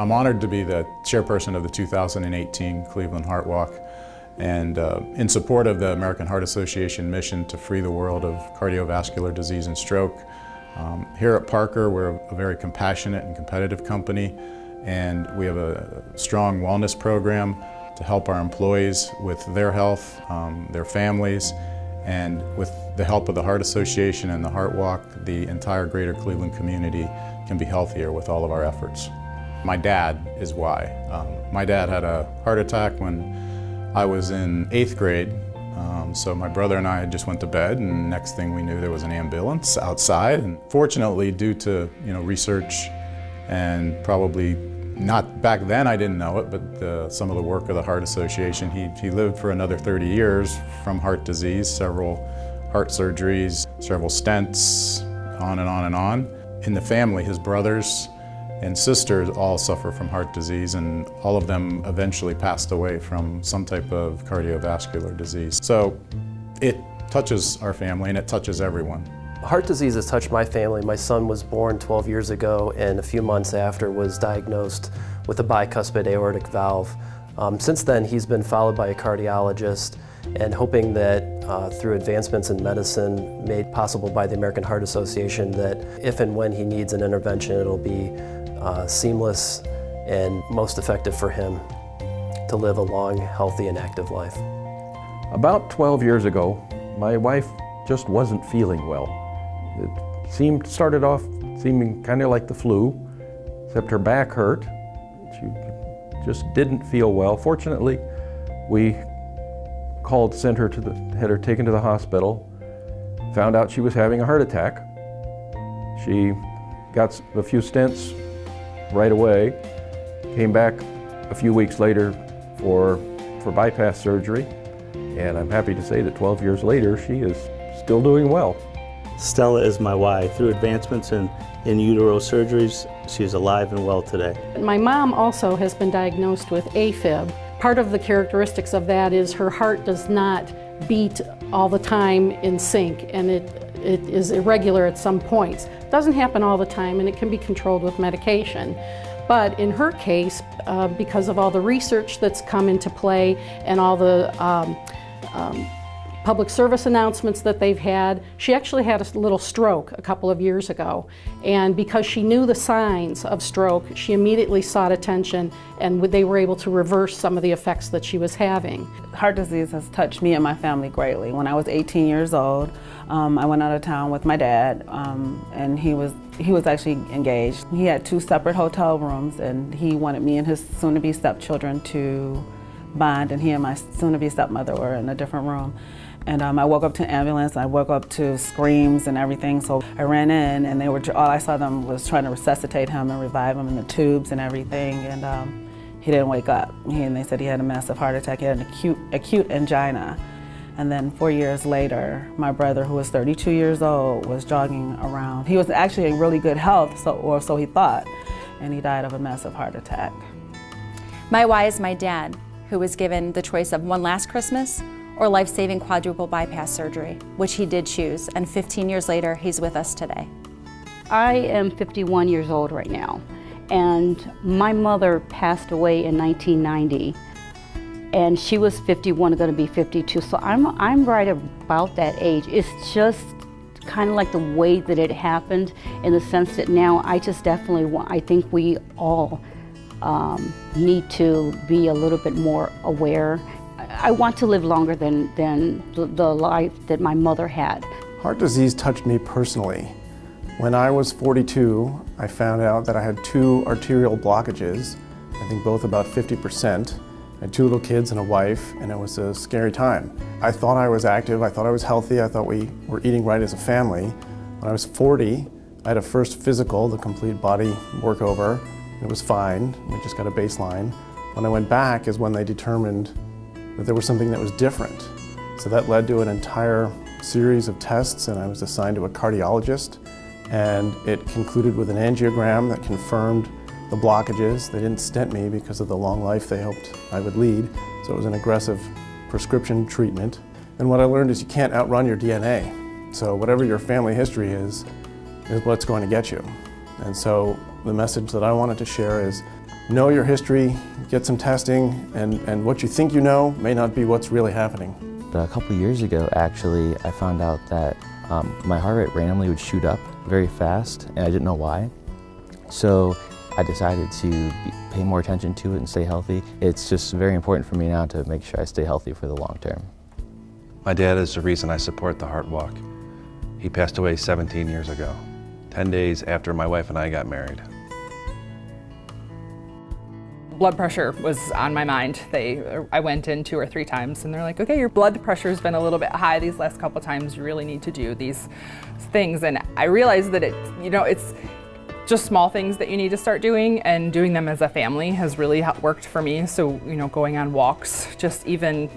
I'm honored to be the chairperson of the 2018 Cleveland Heart Walk, and in support of the American Heart Association mission to free the world of cardiovascular disease and stroke. Here at Parker, we're a very compassionate and competitive company, and we have a strong wellness program to help our employees with their health, their families, and with the help of the Heart Association and the Heart Walk, the entire greater Cleveland community can be healthier with all of our efforts. My dad is why. My dad had a heart attack when I was in 8th grade. So my brother and I just went to bed, and next thing we knew there was an ambulance outside. And fortunately, due to research and probably not back then, I didn't know it, but some of the work of the Heart Association, he lived for another 30 years from heart disease, several heart surgeries, several stents, on and on and on. In the family, his brothers and sisters all suffer from heart disease, and all of them eventually passed away from some type of cardiovascular disease. So it touches our family and it touches everyone. Heart disease has touched my family. My son was born 12 years ago, and a few months after was diagnosed with a bicuspid aortic valve. Since then, he's been followed by a cardiologist, and hoping that through advancements in medicine made possible by the American Heart Association, that if and when he needs an intervention, it'll be seamless and most effective for him to live a long, healthy, and active life. About 12 years ago, my wife just wasn't feeling well. It started off seeming kind of like the flu, except her back hurt. She just didn't feel well. Fortunately, we sent her had her taken to the hospital, found out she was having a heart attack. She got a few stents right away, came back a few weeks later for bypass surgery, and I'm happy to say that 12 years later, she is still doing well. Stella is my wife. Through advancements in utero surgeries, she's alive and well today. My mom also has been diagnosed with AFib. Part of the characteristics of that is her heart does not beat all the time in sync, and it is irregular at some points. It doesn't happen all the time, and it can be controlled with medication. But in her case, because of all the research that's come into play and all the public service announcements that they've had, she actually had a little stroke a couple of years ago. And because she knew the signs of stroke, she immediately sought attention, and they were able to reverse some of the effects that she was having. Heart disease has touched me and my family greatly. When I was 18 years old, I went out of town with my dad, and he was actually engaged. He had 2 separate hotel rooms, and he wanted me and his soon-to-be stepchildren to bond, and he and my soon-to-be stepmother were in a different room. And I woke up to an ambulance, I woke up to screams and everything, so I ran in, and all I saw them was trying to resuscitate him and revive him in the tubes and everything, and he didn't wake up. And they said he had a massive heart attack. He had an acute angina. And then 4 years later, my brother, who was 32 years old, was jogging around. He was actually in really good health, or so he thought, and he died of a massive heart attack. My why is my dad, who was given the choice of one last Christmas or life-saving quadruple bypass surgery, which he did choose, and 15 years later, he's with us today. I am 51 years old right now, and my mother passed away in 1990, and she was 51, going to be 52, so I'm right about that age. It's just kind of like the way that it happened, in the sense that now I just definitely I think we all need to be a little bit more aware. I want to live longer than the life that my mother had. Heart disease touched me personally. When I was 42, I found out that I had 2 arterial blockages, I think both about 50%. I had 2 little kids and a wife, and it was a scary time. I thought I was active, I thought I was healthy, I thought we were eating right as a family. When I was 40, I had a first physical, the complete body workover. It was fine, we just got a baseline. When I went back is when they determined that there was something that was different. So that led to an entire series of tests, and I was assigned to a cardiologist, and it concluded with an angiogram that confirmed the blockages. They didn't stent me because of the long life they hoped I would lead, so it was an aggressive prescription treatment. And what I learned is you can't outrun your DNA. So whatever your family history is what's going to get you. And so the message that I wanted to share is know your history, get some testing, and what you think you know may not be what's really happening. A couple years ago, actually, I found out that my heart rate randomly would shoot up very fast, and I didn't know why. So I decided to pay more attention to it and stay healthy. It's just very important for me now to make sure I stay healthy for the long term. My dad is the reason I support the Heart Walk. He passed away 17 years ago, 10 days after my wife and I got married. Blood pressure was on my mind. I went in 2 or 3 times and they're like, okay, your blood pressure's been a little bit high these last couple times. You really need to do these things. And I realized that it's just small things that you need to start doing, and doing them as a family has really worked for me. So, going on walks, just even,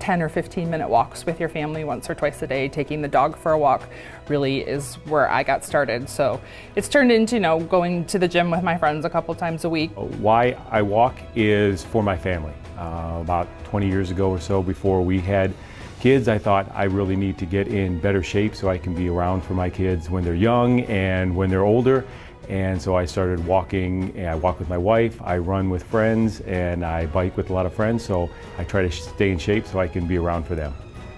10 or 15 minute walks with your family once or twice a day, taking the dog for a walk really is where I got started. So it's turned into, going to the gym with my friends a couple times a week. Why I walk is for my family. About 20 years ago or so, before we had kids, I thought I really need to get in better shape so I can be around for my kids when they're young and when they're older. And so I started walking, and I walk with my wife, I run with friends, and I bike with a lot of friends, so I try to stay in shape so I can be around for them.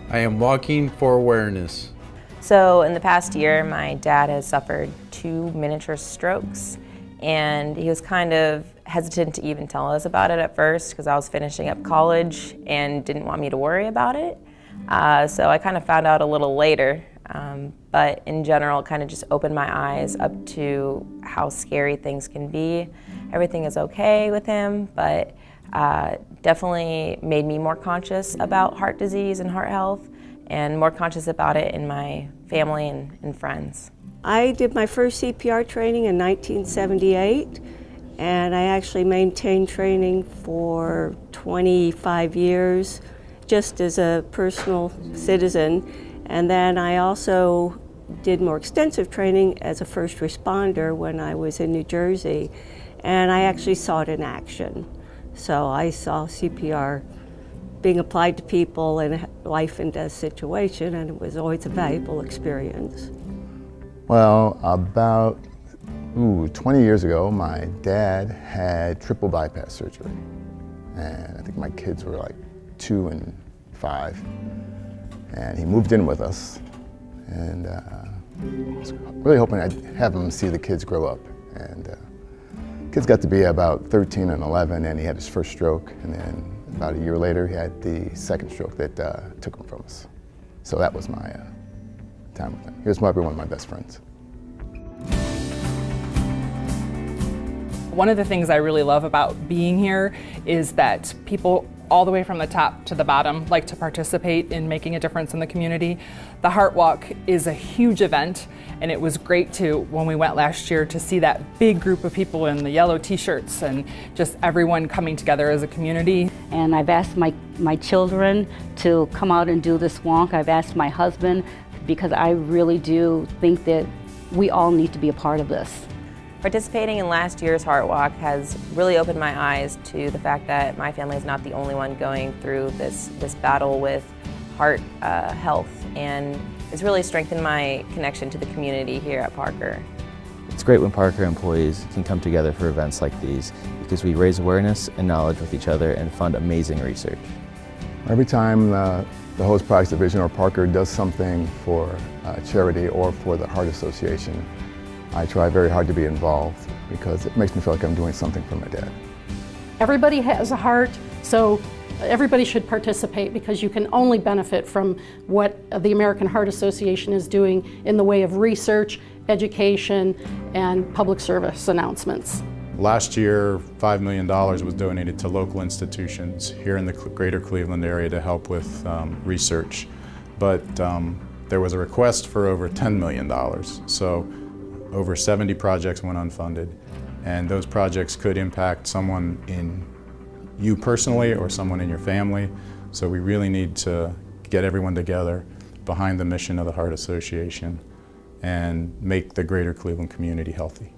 I am walking for awareness. So in the past year, my dad has suffered 2 miniature strokes, and he was kind of hesitant to even tell us about it at first because I was finishing up college and didn't want me to worry about it. So I kind of found out a little later. But in general, kind of just opened my eyes up to how scary things can be. Everything is okay with him, but definitely made me more conscious about heart disease and heart health, and more conscious about it in my family and friends. I did my first CPR training in 1978, and I actually maintained training for 25 years just as a personal citizen. And then I also did more extensive training as a first responder when I was in New Jersey, and I actually saw it in action. So I saw CPR being applied to people in a life and death situation, and it was always a valuable experience. Well, about 20 years ago, my dad had triple bypass surgery, and I think my kids were like 2 and 5. And he moved in with us, and I was really hoping I'd have him see the kids grow up. And kids got to be about 13 and 11, and he had his first stroke, and then about a year later he had the second stroke that took him from us. So that was my time with him. He was probably one of my best friends. One of the things I really love about being here is that people all the way from the top to the bottom like to participate in making a difference in the community. The Heart Walk is a huge event, and it was great when we went last year, to see that big group of people in the yellow t-shirts and just everyone coming together as a community. And I've asked my children to come out and do this walk. I've asked my husband, because I really do think that we all need to be a part of this. Participating in last year's Heart Walk has really opened my eyes to the fact that my family is not the only one going through this battle with heart health, and it's really strengthened my connection to the community here at Parker. It's great when Parker employees can come together for events like these, because we raise awareness and knowledge with each other and fund amazing research. Every time the Host Products Division or Parker does something for charity or for the Heart Association, I try very hard to be involved because it makes me feel like I'm doing something for my dad. Everybody has a heart, so everybody should participate, because you can only benefit from what the American Heart Association is doing in the way of research, education, and public service announcements. Last year, $5 million was donated to local institutions here in the greater Cleveland area to help with research. But there was a request for over $10 million. So over 70 projects went unfunded, and those projects could impact someone in you personally or someone in your family. So we really need to get everyone together behind the mission of the Heart Association and make the greater Cleveland community healthy.